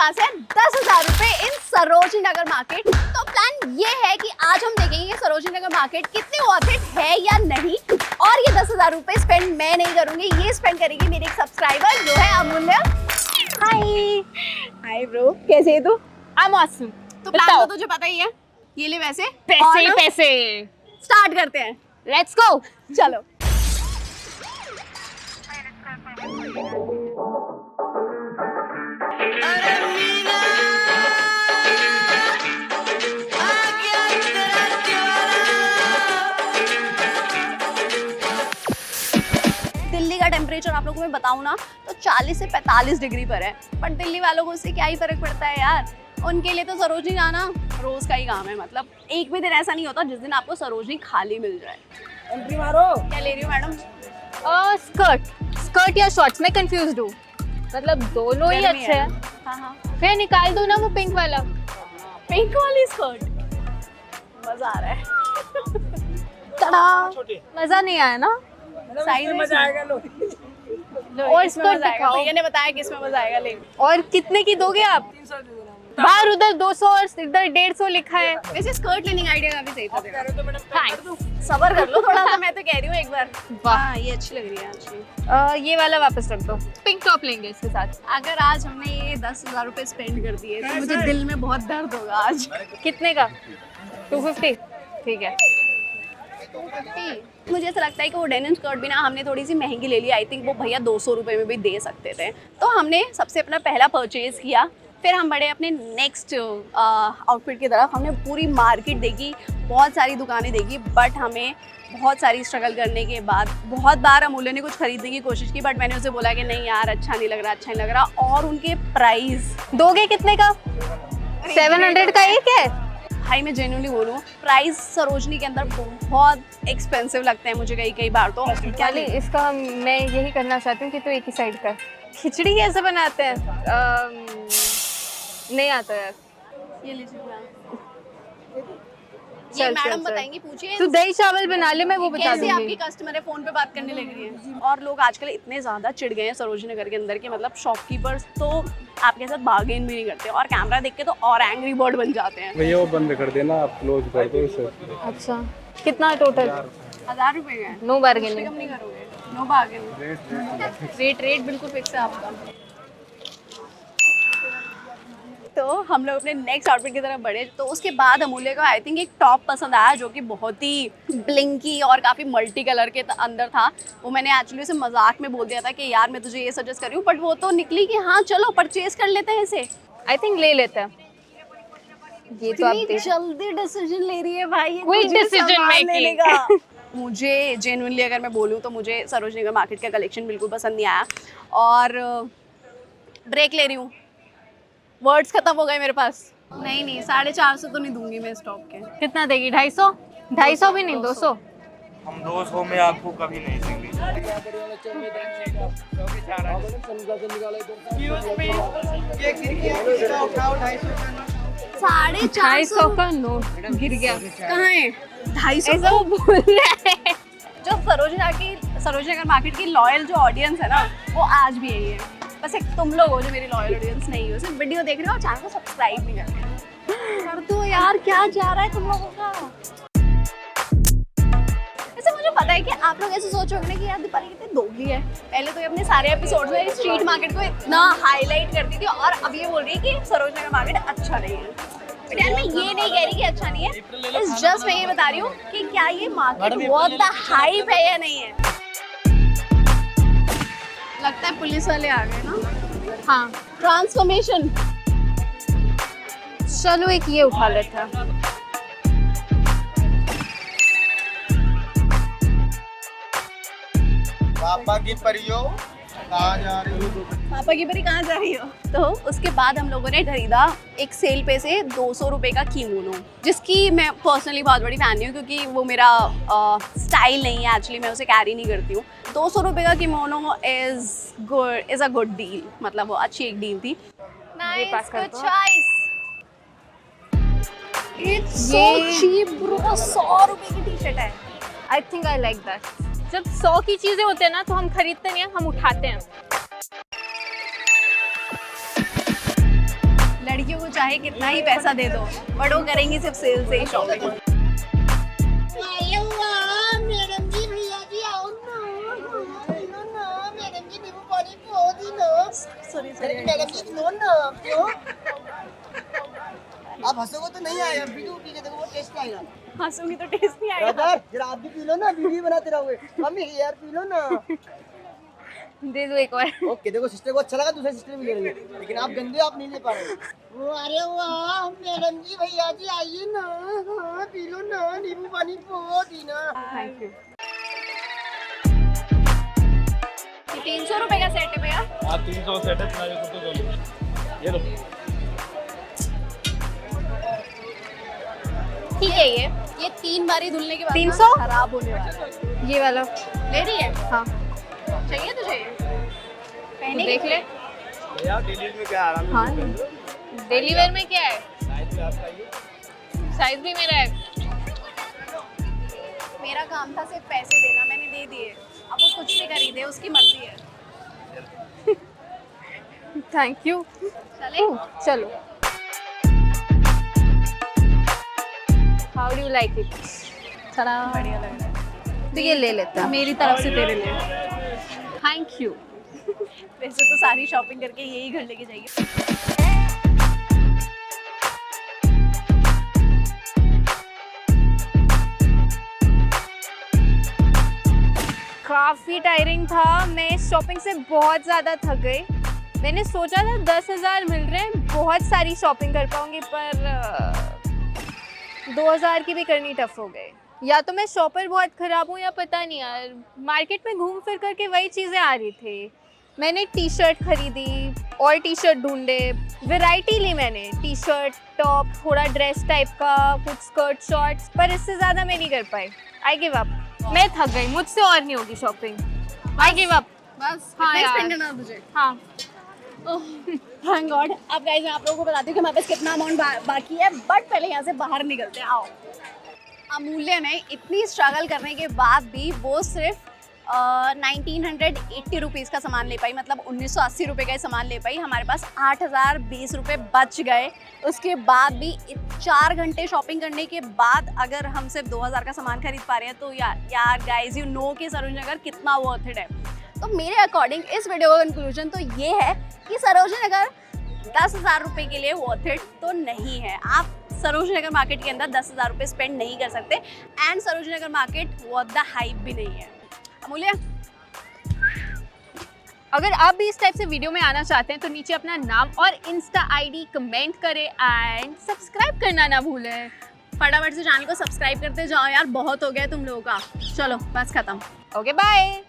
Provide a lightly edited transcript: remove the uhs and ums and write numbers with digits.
पास है 10,000 रुपए इन सरोजनी नगर मार्केट। तो प्लान ये है कि आज हम देखेंगे सरोजनी नगर मार्केट कितनी ऑथेंटिक है या नहीं, और ये 10,000 रुपए स्पेंड मैं नहीं करूंगी, ये स्पेंड करेगी मेरी एक सब्सक्राइबर जो है अमूल्य। हाय हाय ब्रो, कैसे है तू? I am awesome. तो प्लान तो तुझे पता ही है, ये ले वैसे पैसे ही और पैसे। स्टार्ट करते हैं, लेट्स गो। चलो। दिल्ली का टेम्परेचर आप लोगों को मैं बताऊं ना तो 40 से 45 डिग्री पर है, बट दिल्ली वालों को उससे क्या ही फर्क पड़ता है यार। उनके लिए तो सरोजनी जाना रोज का ही काम है। मतलब एक भी दिन ऐसा नहीं होता जिस दिन आपको सरोजनी खाली मिल जाए। एंट्री मारो। क्या ले रही हो मैडम? स्कर्ट या शॉर्ट्स, मैं कंफ्यूज्ड हूँ। मतलब दोनों ही गर्मी अच्छे है। हैं। हाँ हाँ, फिर निकाल दो ना वो पिंक वाला। पिंक वाली स्कर्ट, मजा आ रहा है। तड़ा, मजा नहीं आया ना। साइज में मजा आएगा लो। और इसमें स्कर्ट मजा आएगा। दिखाओ। भैया ने बताया कि इसमें मजा आएगा, ले। और कितने की दोगे आप? 300 दे देना। बाहर उधर 200 और इधर 150 लिखा है। वैसे स्कर्ट लेने का आइडिया काफी सही था कह तेरा। रहे हो तो मैडम पैक कर दूं? सबर कर लो थोड़ा सा, मैं तो कह रही हूँ एक बार। वाह। हाँ ये अच्छी लग रही है एक्चुअली। ये वाला वापस रख दो। पिंक टॉप लेंगे इसके साथ। अगर आज हमने ये 10,000 रुपए स्पेंड कर दिए तो मुझे दिल में बहुत दर्द होगा आज। कितने का? 250। ठीक है। मुझे ऐसा लगता है कि वो डेनिम स्कर्ट भी ना हमने थोड़ी सी महंगी ले ली। आई थिंक वो भैया 200 रुपए में भी दे सकते थे। तो हमने सबसे अपना पहला परचेज किया, फिर हम बढ़े अपने नेक्स्ट आउटफिट की तरफ। हमने पूरी मार्केट देखी, बहुत सारी दुकानें देखी, बट हमें बहुत सारी स्ट्रगल करने के बाद बहुत बार अमूल्य ने कुछ खरीदने की कोशिश की, बट मैंने उसे बोला कि नहीं यार अच्छा नहीं लग रहा, अच्छा नहीं लग रहा। और उनके प्राइस दोगे कितने का? 700 का एक है। भाई मैं जेन्युइनली बोलूँ, प्राइस सरोजनी के अंदर बहुत एक्सपेंसिव लगते हैं मुझे कई बार। तो क्या चलिए इसका मैं यही करना चाहती हूँ कि तो एक ही साइड का। खिचड़ी कैसे बनाते हैं? नहीं आता यार। ये लीजिए ये चल, मैडम चल, चल। बताएंगी, पूछिए। तू दही चावल बना ले, मैं वो बता कैसे आपकी दूंगी। कस्टमर है फोन पे बात करने लग रही है। और लोग आजकल इतने ज्यादा चिढ़ गए हैं सरोजनी नगर के अंदर के, मतलब शॉपकीपर्स तो आपके साथ बार्गेन भी नहीं करते, और कैमरा देख के तो और एंग्री बर्ड बन जाते हैं। भैया वो बंद कर देना, आप क्लोज कर दो इसे। अच्छा कितना टोटल? 1,000 रुपए का? No bargaining. कम नहीं करोगे? No bargain. रेट बिल्कुल फिक्स है आपका। तो हम लोग अपने नेक्स्ट आउटफिट की तरफ बढ़े। तो उसके बाद अमूल्य को आई थिंक एक टॉप पसंद आया जो कि बहुत ही ब्लिंकी और काफ़ी मल्टी कलर के अंदर था। वो मैंने एक्चुअली उसे मजाक में बोल दिया था कि यार मैं तुझे ये सजेस्ट कर रही हूँ, बट वो तो निकली कि हाँ चलो परचेज कर लेते हैं इसे। आई थिंक ले लेते हैं। ये तो आप इतनी जल्दी डिसीजन ले रही है भाई, ये Quick मुझे decision सामान making। लेने का। मुझे जेन्युइनली अगर मैं बोलूँ तो मुझे सरोजनी नगर मार्केट का कलेक्शन बिल्कुल पसंद नहीं आया, और ब्रेक ले रही हूँ। वर्ड्स खत्म हो गए मेरे पास। नहीं 450 तो नहीं दूंगी मैं स्टॉक के। कितना देगी? 250? 250 भी नहीं, 200। हम 200 में आपको कभी नहीं देंगे। साढ़े 250 का नोट गिर गया। कहाँ है? 250 ऐसा वो बोल रहा है। जो सरोजनी नगर मार्केट की लॉयल जो ऑडियंस है ना, वो आज भी यही है। बस एक तुम लोग हो जो मेरी लॉयल ऑडियंस नहीं हो, सिर्फ वीडियो देख रहे हो और चैनल को सब्सक्राइब नहीं कर रहे हो। कर दो यार, क्या जा रहा है तुम लोगों का। वैसे मुझे पता है कि आप लोग ऐसे सोच रहे हो कि यार दीपाली कितनी दोगली है। पहले तो ये अपने सारे एपिसोड में स्ट्रीट मार्केट को इतना हाईलाइट करती थी, और अब ये बोल रही है कि सरोजनी नगर मार्केट अच्छा नहीं है। बट यार मैं ये नहीं कह रही कि अच्छा नहीं है, इट्स जस्ट मैं ये बता रही हूँ कि क्या ये मार्केट वर्थ द हाइप है या नहीं है। लगता है पुलिस वाले आ गए ना। हाँ ट्रांसफॉर्मेशन। चलो एक ये उठा लेते हैं। पापा की परियो कहाँ जा रही हो? पापा की परी कहाँ जा रही हो? तो उसके बाद हम लोगों ने खरीदा एक सेल पे से 200 रुपए का कीमोनो, जिसकी मैं पर्सनली बहुत बड़ी फैन नहीं हूँ क्योंकि वो मेरा स्टाइल नहीं है। एक्चुअली मैं उसे कैरी नहीं करती हूँ। 200 रुपए का कीमोनो इज अ गुड डील, मतलब वो अच्छी एक डील थी। पास कर दो। It's so cheap bro, 100 रुपए की टी शर्ट है। I think I like that. जब 100 की चीजें होते हैं ना तो हम खरीदते नहीं हैं, हम उठाते हैं। लड़कियों को चाहे कितना ही पैसा दे दो बट वो करेंगी सिर्फ सेल से ही शॉपिंग। मैडम जी भैया जी आओ ना मैडम जी नींबू पानी पियो दी ना सॉरी मैडम जी नो ना पियो आप हंसोगे तो नहीं आएगा वीडियो पी के देखो वो टेस्ट आएगा हंसूंगी तो टेस्ट नहीं आएगा। ब्रदर जरा आप भी पी लो ना वीडियो बनाते रहोगे मम्मी यार पी लो ना दे दो एक और। ओके देखो सिस्टर को अच्छा लगा दूसरे सिस्टर भी ले लेंगे लेकिन आप गंदे हो, आप नहीं ले पा रहे वो अरे वाह मैडम जी भैया जी आइए ना हाँ, पी लो ना नींबू पानी पियो दी ना थैंक यू। 300 रुपए का सेट है भैया। हाँ 300 सेट है तुम्हारे को तो ये लो। ठीक है ये 3 बारी धुलने के बाद 300? ना खराब होने वाला है। ये वाला ले रही है? हाँ चाहिए तुझे? पहने देख ले। यार डेली में क्या आराम से हाँ डेली वेयर में क्या है? साइज में आपका ये साइज भी मेरा है। मेरा काम था सिर्फ पैसे देना, मैंने दे दिए। अब वो कुछ भी खरीदे उसकी मर्जी है। Thank you. चले चलो। How do you like it? चला बढ़िया लग रहा है। तो ये ले लेता हूँ। मेरी तरफ से तेरे लिए थैंक यू। वैसे तो सारी शॉपिंग करके यही घर लेके जाइए। काफ़ी टायरिंग था, मैं शॉपिंग से बहुत ज़्यादा थक गई। मैंने सोचा था 10,000 मिल रहे हैं, बहुत सारी शॉपिंग कर पाऊंगी, पर 2,000 की भी करनी टफ हो गई। या तो मैं शॉपर बहुत ख़राब हूँ या पता नहीं यार। मार्केट में घूम फिर करके वही चीज़ें आ रही थी। मैंने टी शर्ट खरीदी और टी शर्ट ढूंढे, वैरायटी ली मैंने, टी शर्ट टॉप, थोड़ा ड्रेस टाइप का, कुछ स्कर्ट शॉर्ट्स, पर इससे ज़्यादा मैं नहीं कर पाई। I give up. मैं थक गई, मुझसे और नहीं होगी शॉपिंग। I give up. बस हाँ इतना ही यार। spend करना तुझे। हाँ थैंक गॉड। अब गाइस मैं आप लोगों को बताती हूँ कि हमारे पास कितना अमाउंट बाकी है, बट पहले यहाँ से बाहर निकलते हैं। आओ। अमूल्य ने इतनी स्ट्रगल करने के बाद भी वो सिर्फ 1980 रुपीज़ का सामान ले पाई, मतलब 1980 रुपये का ही सामान ले पाई। हमारे पास 8,020 रुपये बच गए। उसके बाद भी 4 घंटे शॉपिंग करने के बाद अगर हम सिर्फ 2,000 का सामान खरीद पा रहे हैं तो यार गाइज यू नो कि सरोजनी नगर कितना वर्थ इट है। तो मेरे अकॉर्डिंग इस वीडियो का कंक्लूजन तो ये है कि सरोजनी नगर 10,000 रुपये के लिए वर्थ इट तो नहीं है। आप सरोजनी नगर मार्केट के अंदर 10,000 रुपये स्पेंड नहीं कर सकते and Sarojini Nagar market worth the hype भी नहीं है। अमूल्य, अगर आप भी इस टाइप से वीडियो में आना चाहते हैं तो नीचे अपना नाम और इंस्टा आईडी कमेंट करें एंड सब्सक्राइब करना ना भूलें। फटाफट से चैनल को सब्सक्राइब करते जाओ यार, बहुत हो गया तुम लोगों का। चलो बस खत्म। Okay bye.